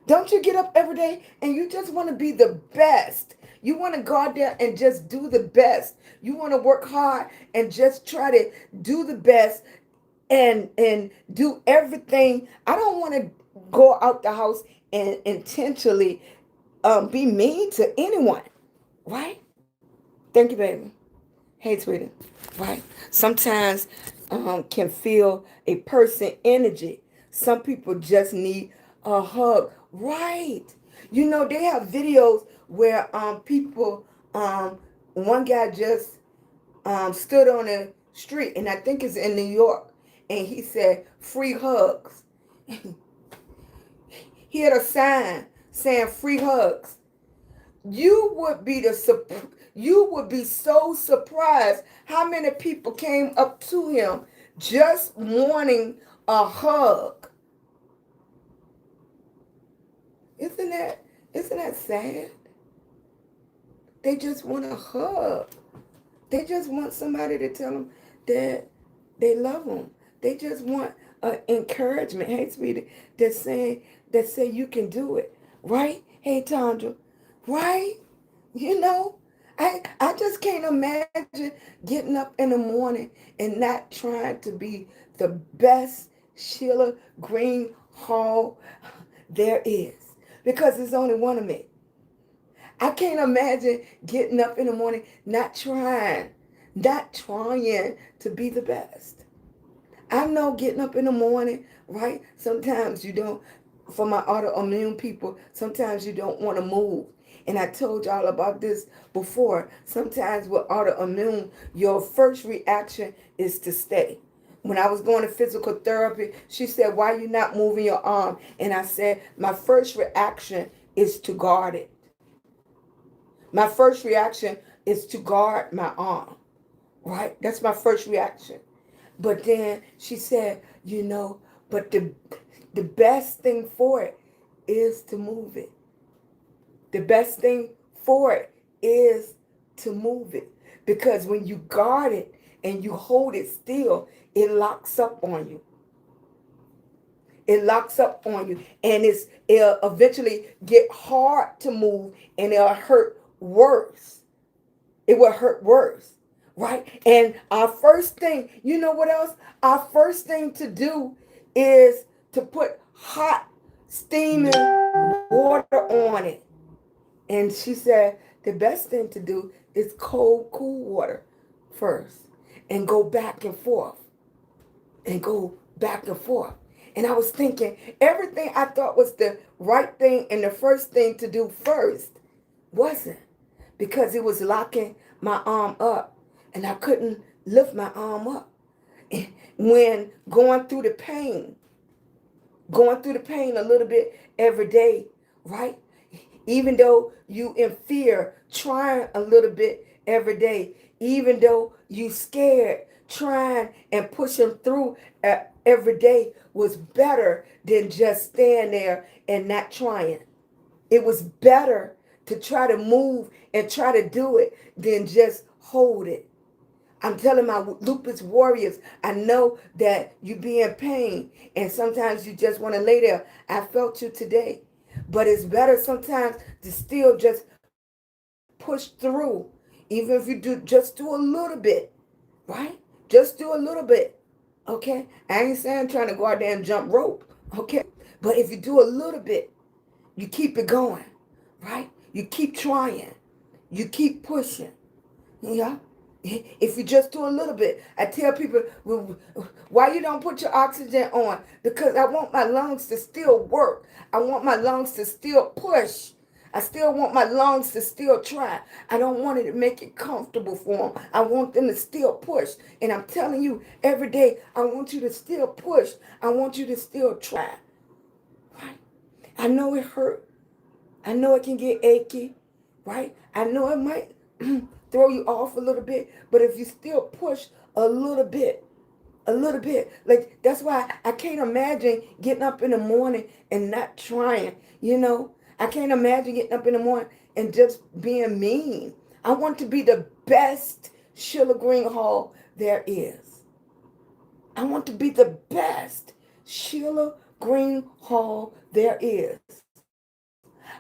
Don't you get up every day and you just want to be the best? You want to go out there and just do the best. You want to work hard and just try to do the best and do everything. I don't want to go out the house and intentionally be mean to anyone. Right? Thank you, baby. Hey, sweetie. Right? Sometimes can feel a person energy. Some people just need a hug. Right. They have videos where people, one guy just stood on the street, and I think it's in New York, and he said, free hugs. He had a sign saying free hugs. You would be so surprised how many people came up to him just wanting a hug. Isn't that isn't that sad? They just want a hug. They just want somebody to tell them that they love them. They just want encouragement. Hey, sweetie, that say you can do it, right? Hey, Tandra, right? You know, I just can't imagine getting up in the morning and not trying to be the best Sheila Green Hall there is, because there's only one of me. I can't imagine getting up in the morning not trying to be the best. I know getting up in the morning, right? Sometimes you don't, for my autoimmune people, sometimes you don't want to move. And I told y'all about this before. Sometimes with autoimmune, your first reaction is to stay. When I was going to physical therapy, she said, "Why are you not moving your arm?" And I said, my first reaction is to guard it. My first reaction is to guard my arm, right? That's my first reaction. But then she said, but the best thing for it is to move it. The best thing for it is to move it. Because when you guard it and you hold it still, it locks up on you. It locks up on you. And it'll eventually get hard to move, and it'll hurt worse. It will hurt worse, right? And our first thing, you know what else? Our first thing to do is to put hot, steaming water on it. And she said the best thing to do is cold, cool water first, and go back and forth, and go back and forth. And I was thinking, everything I thought was the right thing and the first thing to do first wasn't, because it was locking my arm up, and I couldn't lift my arm up. And when going through the pain a little bit every day, right? Even though you in fear, trying a little bit every day, even though you scared, trying and pushing through every day was better than just staying there and not trying. It was better to try to move and try to do it than just hold it. I'm telling my lupus warriors, I know that you be in pain and sometimes you just want to lay there. I felt you today. But it's better sometimes to still just push through. Even if you just do a little bit, right? Just do a little bit. Okay? I ain't saying trying to go out there and jump rope. Okay? But if you do a little bit, you keep it going, right? You keep trying. You keep pushing. Yeah. If you just do a little bit, I tell people, "Well, why you don't put your oxygen on?" Because I want my lungs to still work. I want my lungs to still push. I still want my lungs to still try. I don't want it to make it comfortable for them. I want them to still push. And I'm telling you, every day, I want you to still push. I want you to still try. Right? I know it hurt. I know it can get achy, right? I know it might throw you off a little bit, but if you still push a little bit, like that's why I can't imagine getting up in the morning and not trying, I can't imagine getting up in the morning and just being mean. I want to be the best Sheila Green Hall there is. I want to be the best Sheila Green Hall there is.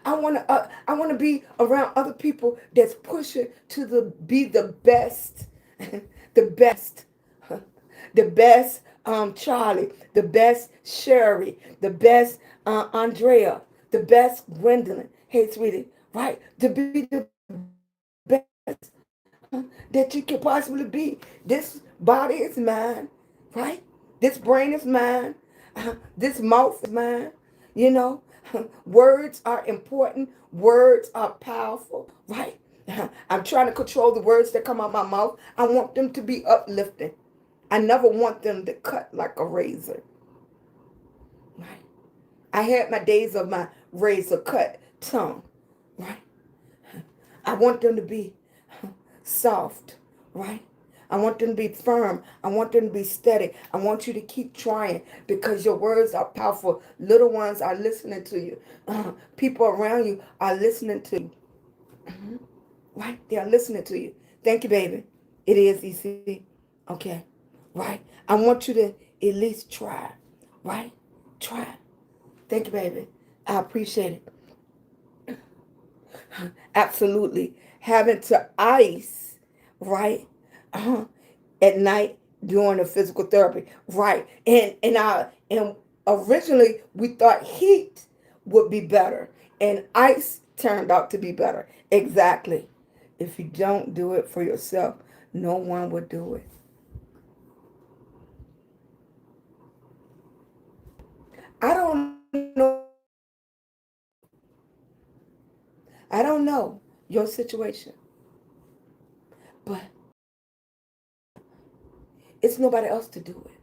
I want to be around other people that's pushing to be the best, the best, the best Charlie, the best Sherry, the best Andrea, the best Gwendolyn. Hey, sweetie, right? To be the best that you can possibly be. This body is mine, right? This brain is mine. This mouth is mine. You know, words are important. Words are powerful, right? I'm trying to control the words that come out of my mouth. I want them to be uplifting. I never want them to cut like a razor, right? I had my days of my razor cut tongue, right? I want them to be soft, right? I want them to be firm. I want them to be steady. I want you to keep trying because your words are powerful. Little ones are listening to you. People around you are listening to you. Right? They are listening to you. Thank you, baby. It is easy. Okay. Right? I want you to at least try. Right? Try. Thank you, baby. I appreciate it. Absolutely. Having to ice, right? Uh-huh. At night during the physical therapy. Right. And originally we thought heat would be better. And ice turned out to be better. Exactly. If you don't do it for yourself, no one would do it. I don't know. I don't know your situation, but it's nobody else to do it.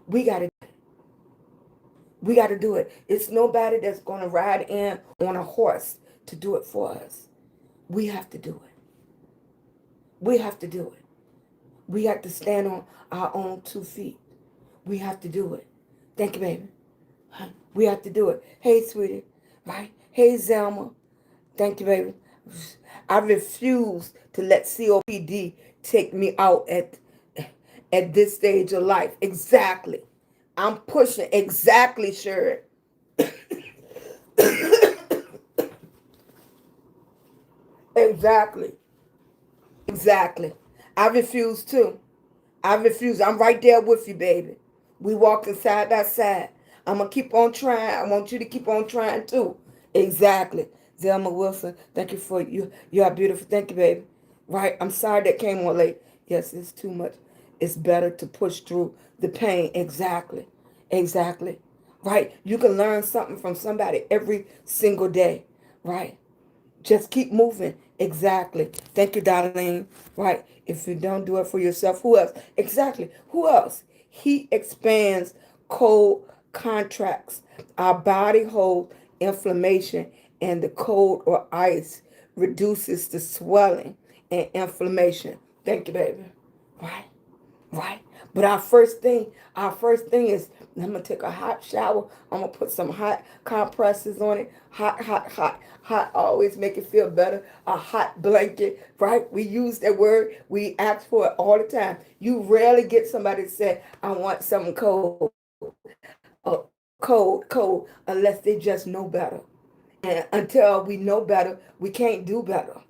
We got to We got to do it. It's nobody that's going to ride in on a horse to do it for us. We have to do it. We have to do it. We have to stand on our own 2 feet. We have to do it. Thank you, baby. We have to do it. Hey, sweetie. Right? Hey, Zelma. Thank you, baby. I refuse to let COPD take me out at this stage of life. Exactly. I'm pushing. Exactly, sure. Exactly. Exactly. I refuse too. I refuse. I'm right there with you, baby. We walking side by side. I'm gonna keep on trying. I want you to keep on trying too. Exactly. Zelma Wilson, thank you for you. You are beautiful. Thank you, baby. Right. I'm sorry that came on late. Yes, it's too much. It's better to push through the pain. Exactly. Exactly. Right. You can learn something from somebody every single day. Right. Just keep moving. Exactly. Thank you, Darlene. Right. If you don't do it for yourself, who else? Exactly. Who else? Heat expands, cold contracts. Our body holds inflammation, and the cold or ice reduces the swelling and inflammation. Thank you, baby. Right. Right? But our first thing is I'm gonna take a hot shower. I'm gonna put some hot compresses on it. Hot, hot, hot, hot. Always make it feel better. A hot blanket, right? We use that word. We ask for it all the time. You rarely get somebody to say, "I want something cold." Cold, unless they just know better. And until we know better, we can't do better,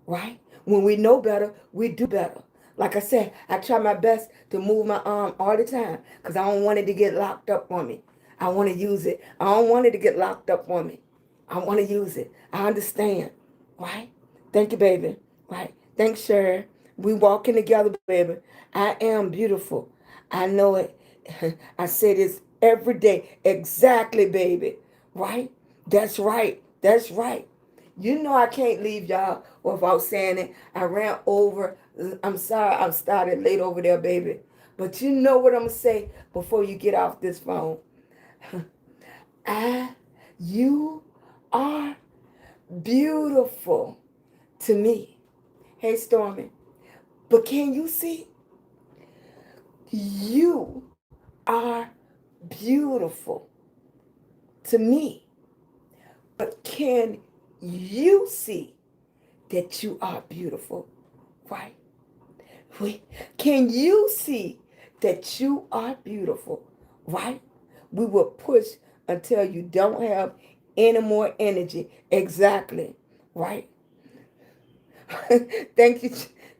right? When we know better, we do better. Like I said, I try my best to move my arm all the time because I don't want it to get locked up on me. I want to use it. I don't want it to get locked up on me. I want to use it. I understand, right? Thank you, baby. Right? Thanks, Sherry. We walking together, baby. I am beautiful. I know it. I say this every day. Exactly, baby. Right? That's right. That's right. You know I can't leave y'all without saying it. I ran over. I'm sorry I started late over there, baby. But you know what I'm going to say before you get off this phone. I, you are beautiful to me. Hey, Stormy. But can you see? You are beautiful to me. But can you see that you are beautiful? Right? Wait, can you see that you are beautiful? Right? We will push until you don't have any more energy. Exactly. Right? Thank you.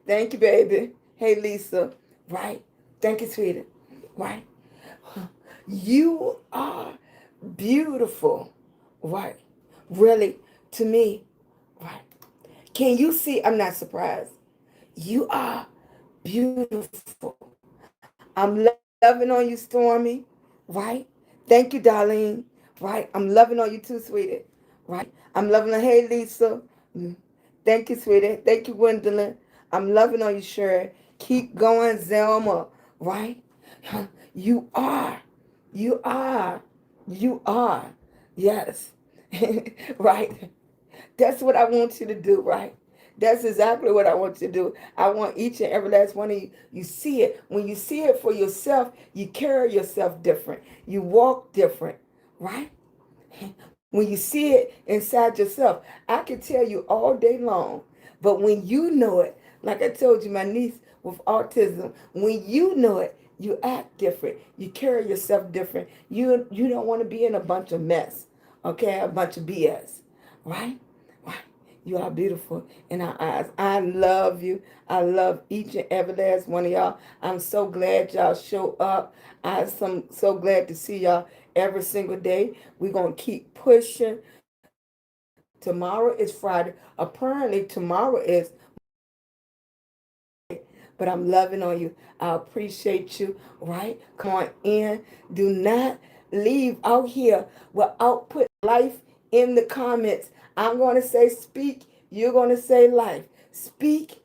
Thank you, baby. Hey, Lisa. Right? Thank you, sweetie. Right? You are beautiful. Right? Really, to me. Right? Can you see? I'm not surprised. You are beautiful. I'm loving on you, Stormy. Right? Thank you, Darlene. Right? I'm loving on you too, sweetie. Right? I'm loving on, hey, Lisa. Thank you, sweetie. Thank you, Gwendolyn. I'm loving on you, Sherry. Keep going, Zelma. Right? You are. You are. You are. Yes. Right? That's what I want you to do, right? That's exactly what I want you to do. I want each and every last one of you. You see it. When you see it for yourself, you carry yourself different. You walk different, right? When you see it inside yourself, I can tell you all day long. But when you know it, like I told you, my niece with autism, when you know it, you act different. You carry yourself different. You don't want to be in a bunch of mess, okay? A bunch of BS, right? Right. You are beautiful in our eyes. I love you. I love each and every last one of y'all. I'm so glad y'all show up. I'm so glad to see y'all every single day. We're going to keep pushing. Tomorrow is Friday. Apparently, tomorrow is motivational Monday. But I'm loving on you. I appreciate you, right? Come on in. Do not leave out here without putting life in the comments. I'm going to say speak. You're going to say life. Speak,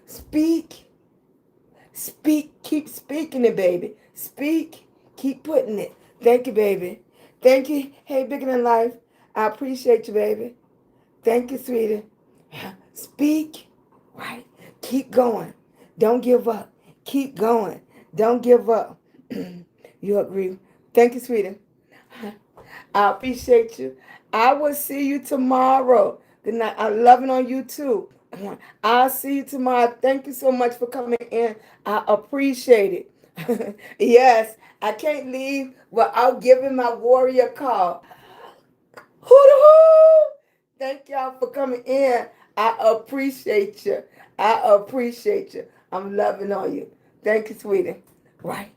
speak, speak. Keep speaking it, baby. Speak. Keep putting it. Thank you, baby. Thank you. Hey, bigger than life. I appreciate you, baby. Thank you, sweetie. Speak, right? Keep going. Don't give up. Keep going. Don't give up. You agree? Thank you, sweetie. I appreciate you. I will see you tomorrow. Good night. I'm loving on you too. I'll see you tomorrow. Thank you so much for coming in. I appreciate it. Yes, I can't leave without giving my warrior call. Hoo-hoo! Thank y'all for coming in. I appreciate you. I appreciate you. I'm loving on you. Thank you, sweetie. Right.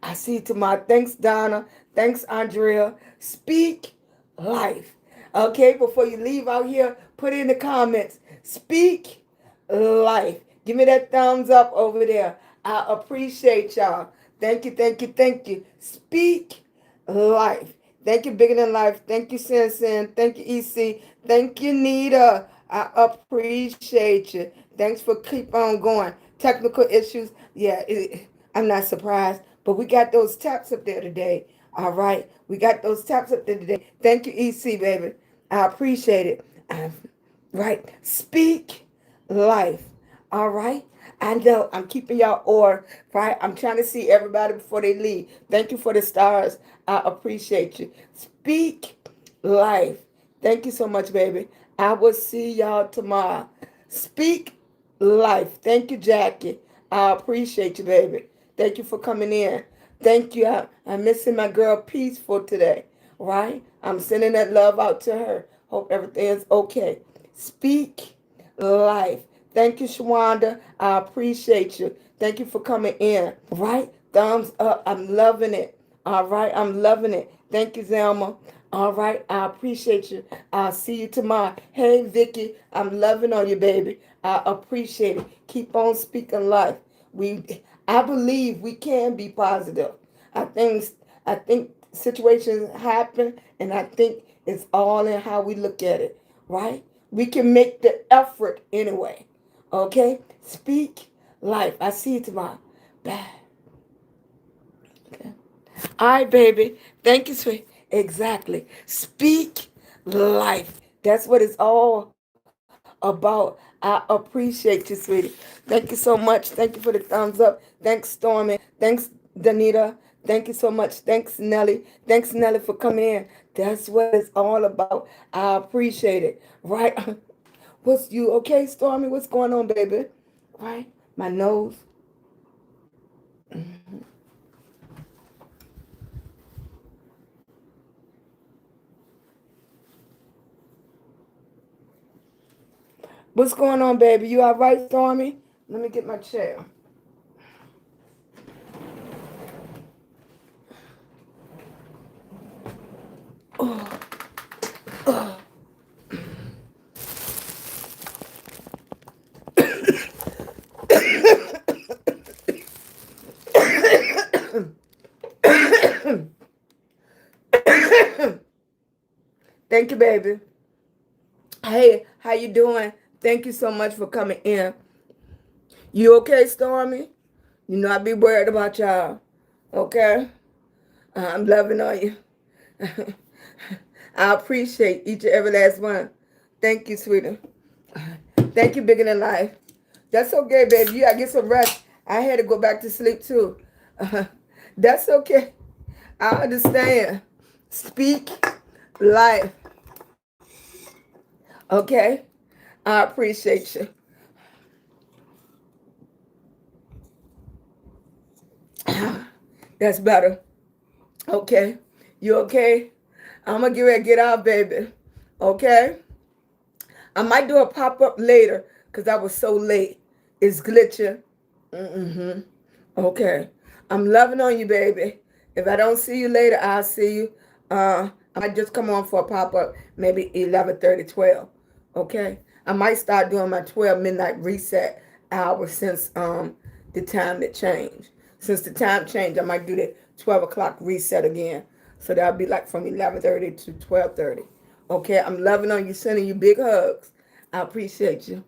I see you tomorrow. Thanks, Donna. Thanks, Andrea. Speak life. Okay, before you leave out here, put in the comments. Speak life. Give me that thumbs up over there. I appreciate y'all. Thank you, thank you, thank you. Speak life. Thank you, Bigger Than Life. Thank you, Sin. Thank you, EC. Thank you, Nita. I appreciate you. Thanks for keep on going. Technical issues. Yeah, I'm not surprised. But we got those taps up there today. All right. We got those taps up there today. Thank you, EC, baby. I appreciate it. Right. Speak life. All right. I know I'm keeping y'all or right. I'm trying to see everybody before they leave. Thank you for the stars. I appreciate you. Speak life. Thank you so much, baby. I will see y'all tomorrow. Speak life. Thank you, Jackie. I appreciate you, baby. Thank you for coming in. Thank you. I'm missing my girl Peaceful today, right? I'm sending that love out to her. Hope everything is okay. Speak life. Thank you, Shawanda. I appreciate you. Thank you for coming in, right? Thumbs up. I'm loving it. All right. I'm loving it. Thank you, Zelma. All right. I appreciate you. I'll see you tomorrow. Hey, Vicky. I'm loving on you, baby. I appreciate it. Keep on speaking life. I believe we can be positive. I think I think situations happen, and I think it's all in how we look at it, right? We can make the effort anyway. Okay? Speak life. I see you tomorrow. Bye. Okay. All right, baby. Thank you, sweet. Exactly. Speak life. That's what it's all about. I appreciate you, sweetie. Thank you so much. Thank you for the thumbs up. Thanks, Stormy. Thanks, Danita. Thank you so much. Thanks, Nelly. Thanks, Nelly, for coming in. That's what it's all about. I appreciate it. Right? What's you okay, Stormy? What's going on, baby? Right? My nose. What's going on, baby? You all right, Stormy? Let me get my chair. Thank you, baby. Hey, how you doing? Thank you so much for coming in. You okay, Stormy? You know I be worried about y'all. Okay? I'm loving on you. I appreciate each and every last one. Thank you, sweetie. Thank you, Bigger Than Life. That's okay, baby. You gotta get some rest. I had to go back to sleep too. That's okay. I understand. Speak life. Okay? I appreciate you. That's better. Okay. You okay? I'm gonna get ready to get out, baby. Okay. I might do a pop up later because I was so late. It's glitching. Mm-hmm. Okay. I'm loving on you, baby. If I don't see you later, I'll see you. I might just come on for a pop up, maybe 11:30, 12. Okay. I might start doing my 12 midnight reset hour since the time that changed. Since the time changed, I might do the 12 o'clock reset again. So that'll be like from 11:30 to 12:30. Okay. I'm loving on you, sending you big hugs. I appreciate you.